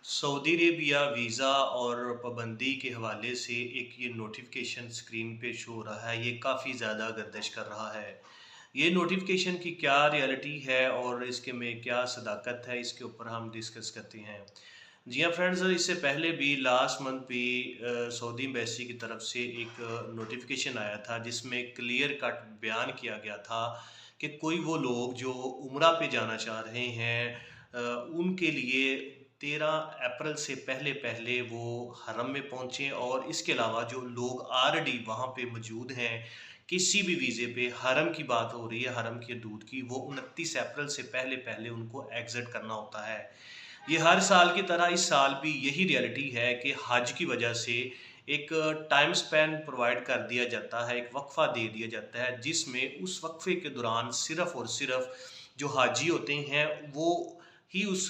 Saudi Arabia visa और पाबंदी के हवाले से एक ये नोटिफिकेशन स्क्रीन पे शो हो रहा है, ये काफ़ी ज़्यादा गर्दिश कर रहा है। ये नोटिफिकेशन की क्या रियलिटी है और इसके में क्या सदाकत है, इसके ऊपर हम डिस्कस करते हैं। जी हाँ फ्रेंड्स, इससे पहले भी लास्ट मंथ भी सऊदी एम्बेसी की तरफ से एक नोटिफिकेशन आया था जिसमें क्लियर कट बयान किया गया था कि कोई वो लोग जो उम्रा पे जाना चाह रहे हैं उनके लिए 13 अप्रैल से पहले-पहले वो हरम में पहुँचे और इसके अलावा जो लोग ऑलरेडी वहाँ पे मौजूद हैं, किसी भी वीज़े पे हरम की बात हो रही है, हरम की हदूद की, वो 29 अप्रैल से पहले-पहले उनको एग्ज़िट करना होता है। ये हर साल की तरह इस साल भी यही रियलिटी है कि हज की वजह से एक टाइम स्पैन प्रोवाइड कर दिया जाता है, एक वक़्फ़ा दे दिया जाता है, जिसमें उस वक़्फ़े के दौरान सिर्फ़ और सिर्फ़ जो हाजी होते हैं, वो ही उस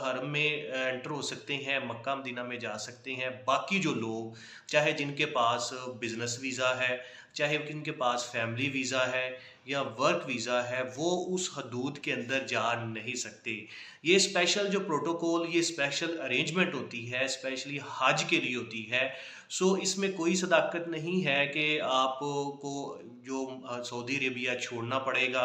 हरम में एंटर हो सकते हैं, मक्का मदीना में जा सकते हैं। बाकी जो लोग, चाहे जिनके पास बिज़नेस वीज़ा है, चाहे जिनके पास फैमिली वीज़ा है या वर्क वीज़ा है, वो उस हदूद के अंदर जा नहीं सकते। ये स्पेशल जो प्रोटोकॉल, ये स्पेशल अरेंजमेंट होती है, स्पेशली हज के लिए होती है। सो इसमें कोई सदाकत नहीं है कि आपको जो सऊदी अरेबिया छोड़ना पड़ेगा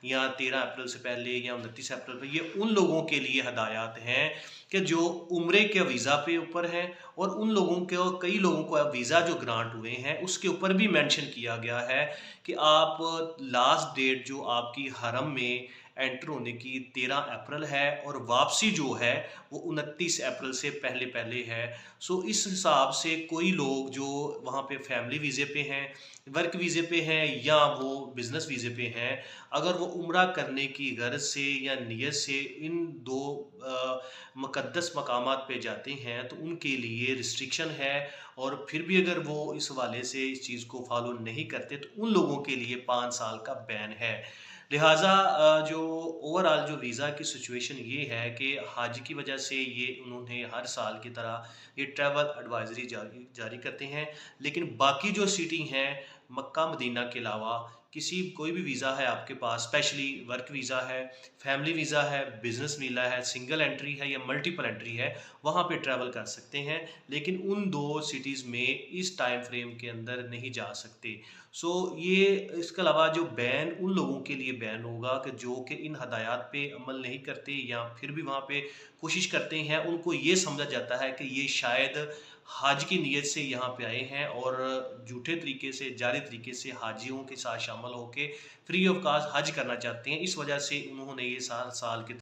या 13 अप्रैल से पहले या 29 अप्रैल पे। ये उन लोगों के लिए हदायत हैं कि जो उम्रे के वीज़ा पे ऊपर हैं और उन लोगों को, कई लोगों को वीज़ा जो ग्रांट हुए हैं उसके ऊपर भी मेंशन किया गया है कि आप लास्ट डेट जो आपकी हरम में एंटर होने की 13 अप्रैल है और वापसी जो है वो 29 अप्रैल से पहले-पहले है। सो इस हिसाब से कोई लोग जो वहाँ पे फैमिली वीज़े पे हैं, वर्क वीज़े पे हैं या वो बिज़नेस वीज़े पे हैं, अगर वो उम्रा करने की गर्ज़ से या नियत से इन 2 मुक़द्दस मकामात पे जाते हैं तो उनके लिए रिस्ट्रिक्शन है और फिर भी अगर वो इस हवाले से इस चीज़ को फ़ॉलो नहीं करते तो उन लोगों के लिए 5 साल का बैन है। लिहाज़ा जो ओवरऑल जो वीज़ा की सिचुएशन ये है कि हज की वजह से ये उन्होंने हर साल की तरह ये ट्रैवल एडवाइज़री जारी जारी करते हैं। लेकिन बाकी जो सिटी हैं, मक्का मदीना के अलावा किसी कोई भी वीज़ा है आपके पास, स्पेशली वर्क वीज़ा है, फैमिली वीज़ा है, बिज़नेस वीज़ा है, सिंगल एंट्री है या मल्टीपल एंट्री है, वहाँ पे ट्रैवल कर सकते हैं। लेकिन उन 2 सिटीज़ में इस टाइम फ्रेम के अंदर नहीं जा सकते। सो ये इसके अलावा जो बैन उन लोगों के लिए बैन होगा कि जो कि इन हदायत पे अमल नहीं करते या फिर भी वहाँ पे कोशिश करते हैं, उनको ये समझा जाता है कि ये शायद हज की नीयत से यहाँ पे आए हैं और झूठे तरीके से, जाली तरीके से हाजियों के साथ शामिल होके फ्री ऑफ कॉस्ट हज करना चाहते हैं। इस वजह से उन्होंने ये साल साल के